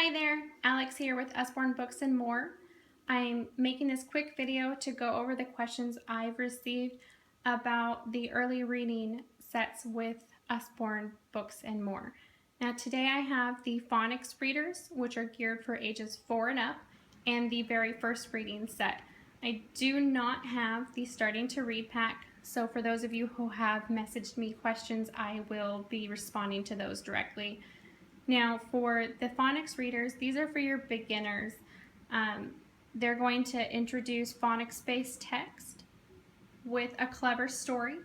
Hi there, Alex here with Usborne Books and More. I'm making this quick video to go over the questions I've received about the early reading sets with Usborne Books and More. Now today I have the Phonics readers, which are geared for ages 4 and up, and the very first reading set. I do not have the starting to read pack, so for those of you who have messaged me questions, I will be responding to those directly. Now for the phonics readers, these are for your beginners. They're going to introduce phonics-based text with a clever story,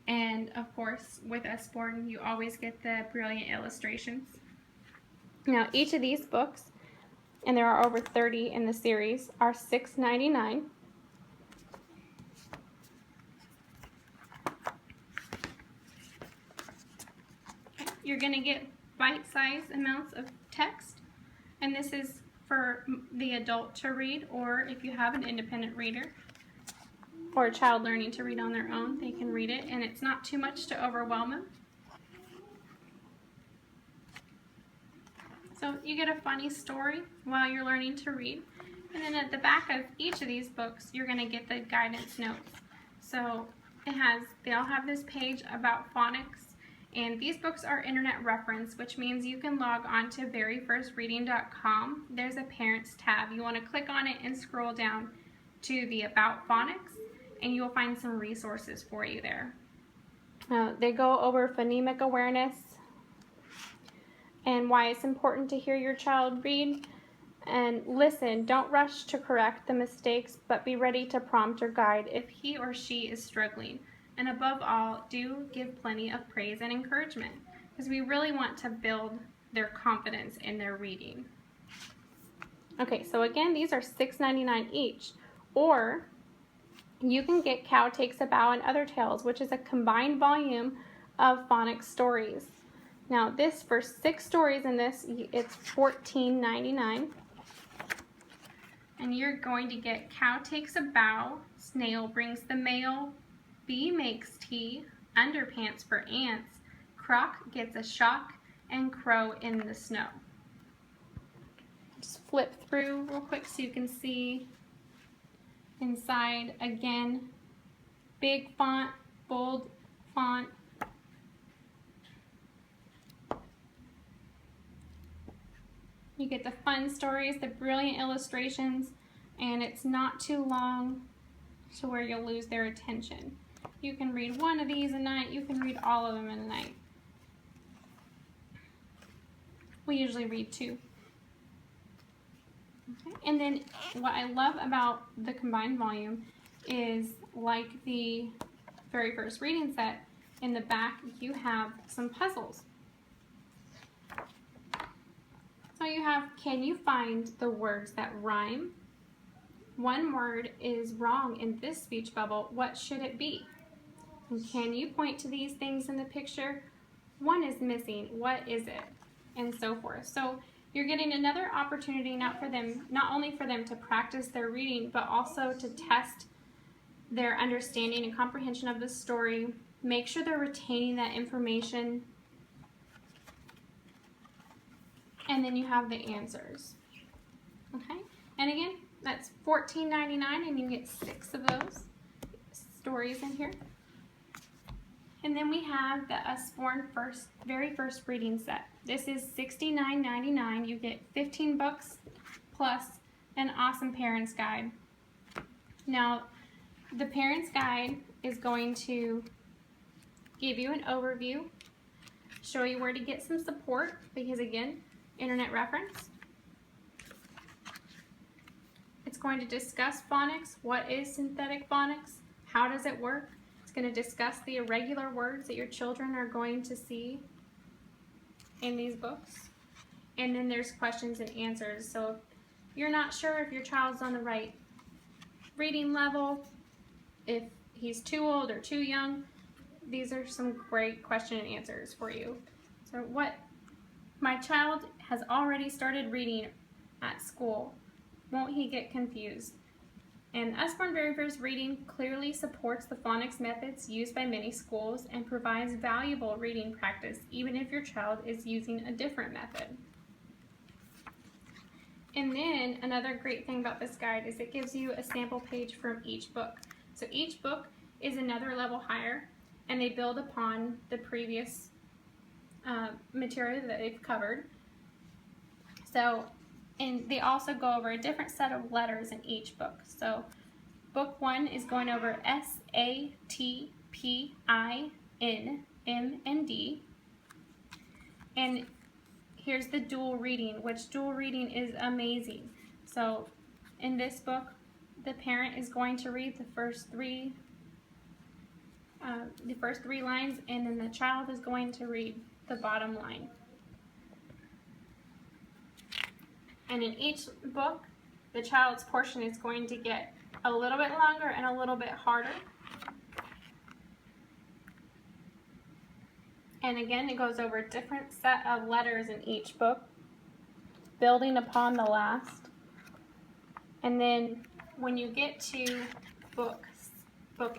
and of course with Usborne you always get the brilliant illustrations. Now each of these books, and there are over 30 in the series, are $6.99. You're going to get bite-sized amounts of text, and this is for the adult to read, or if you have an independent reader or a child learning to read on their own, they can read it, and it's not too much to overwhelm them. So you get a funny story while you're learning to read. And then at the back of each of these books, you're going to get the guidance notes. So they all have this page about phonics. And these books are internet reference, which means you can log on to veryfirstreading.com. There's a Parents tab. You want to click on it and scroll down to the About Phonics, and you will find some resources for you there. They go over phonemic awareness and why it's important to hear your child read. And listen, don't rush to correct the mistakes, but be ready to prompt or guide if he or she is struggling. And above all, do give plenty of praise and encouragement, because we really want to build their confidence in their reading. Okay, so again, these are $6.99 each, or you can get Cow Takes a Bow and Other Tales, which is a combined volume of phonics stories. Now this, for 6 stories in this, it's $14.99. And you're going to get Cow Takes a Bow, Snail Brings the Mail, Bee Makes Tea, Underpants for Ants, Croc Gets a Shock, and Crow in the Snow. Just flip through real quick so you can see inside. Again, big font, bold font. You get the fun stories, the brilliant illustrations, and it's not too long to where you'll lose their attention. You can read one of these a night, you can read all of them in a night. We usually read 2. Okay. And then what I love about the combined volume is, like the very first reading set, in the back you have some puzzles. So you have, can you find the words that rhyme? One word is wrong in this speech bubble. What should it be? And can you point to these things in the picture? One is missing. What is it? And so forth. So you're getting another opportunity not only for them to practice their reading, but also to test their understanding and comprehension of the story. Make sure they're retaining that information. And then you have the answers. Okay? And again, that's $14.99, and you get 6 of those stories in here. And then we have the Usborne very first reading set. This is $69.99. You get 15 books plus an awesome parent's guide. Now, the parent's guide is going to give you an overview, show you where to get some support, because again, internet reference. It's going to discuss phonics. What is synthetic phonics? How does it work? It's going to discuss the irregular words that your children are going to see in these books. And then there's questions and answers. So if you're not sure if your child's on the right reading level, if he's too old or too young, these are some great question and answers for you. So what my child has already started reading at school. Won't he get confused? And Usborne Very First Reading clearly supports the phonics methods used by many schools and provides valuable reading practice even if your child is using a different method. And then another great thing about this guide is it gives you a sample page from each book. So each book is another level higher, and they build upon the previous material that they've covered. So, and they also go over a different set of letters in each book. So book 1 is going over S, A, T, P, I, N, M, and D. And here's the dual reading, which dual reading is amazing. So in this book, the parent is going to read the first three lines, and then the child is going to read the bottom line. And in each book, the child's portion is going to get a little bit longer and a little bit harder. And again, it goes over a different set of letters in each book, building upon the last. And then when you get to book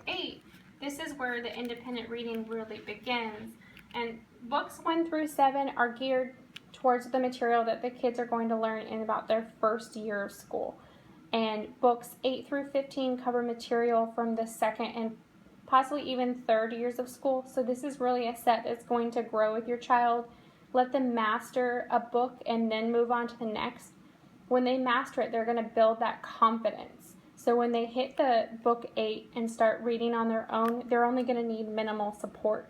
8, this is where the independent reading really begins. And books 1 through 7 are geared towards the material that the kids are going to learn in about their first year of school. And books 8 through 15 cover material from the second and possibly even third years of school. So this is really a set that's going to grow with your child. Let them master a book and then move on to the next. When they master it, they're going to build that confidence. So when they hit the book 8 and start reading on their own, they're only going to need minimal support.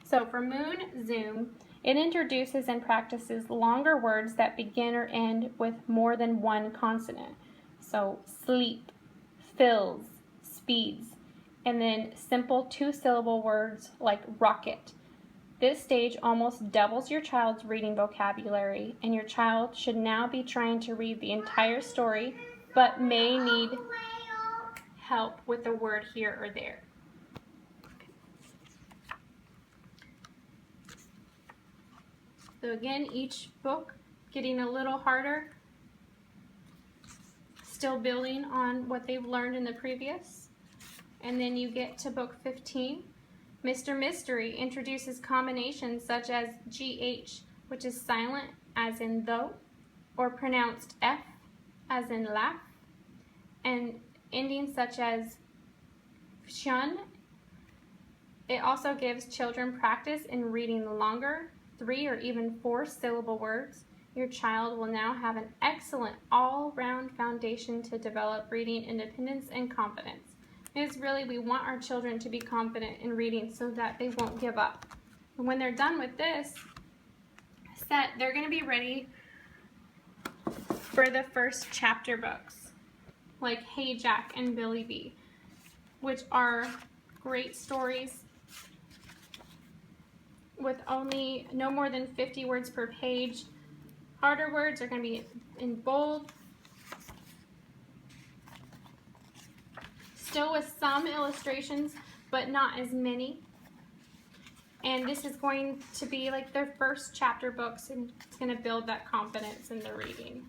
So for Moon Zoom, it introduces and practices longer words that begin or end with more than one consonant. So sleep, fills, speeds, and then simple 2-syllable words like rocket. This stage almost doubles your child's reading vocabulary, and your child should now be trying to read the entire story, but may need help with a word here or there. So again, each book getting a little harder, still building on what they've learned in the previous. And then you get to book 15. Mr. Mystery introduces combinations such as GH, which is silent as in though, or pronounced F as in laugh, and endings such as shun. It also gives children practice in reading longer 3 or even 4-syllable words. Your child will now have an excellent all-round foundation to develop reading independence and confidence. Because really, we want our children to be confident in reading so that they won't give up. And when they're done with this set, they're going to be ready for the first chapter books, like Hey Jack and Billy B, which are great stories with only no more than 50 words per page. Harder words are going to be in bold, still with some illustrations, but not as many. And this is going to be like their first chapter books, and it's going to build that confidence in the reading.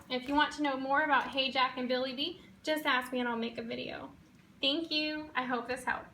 If you want to know more about Hey Jack and Billy B, just ask me and I'll make a video. Thank you. I hope this helped.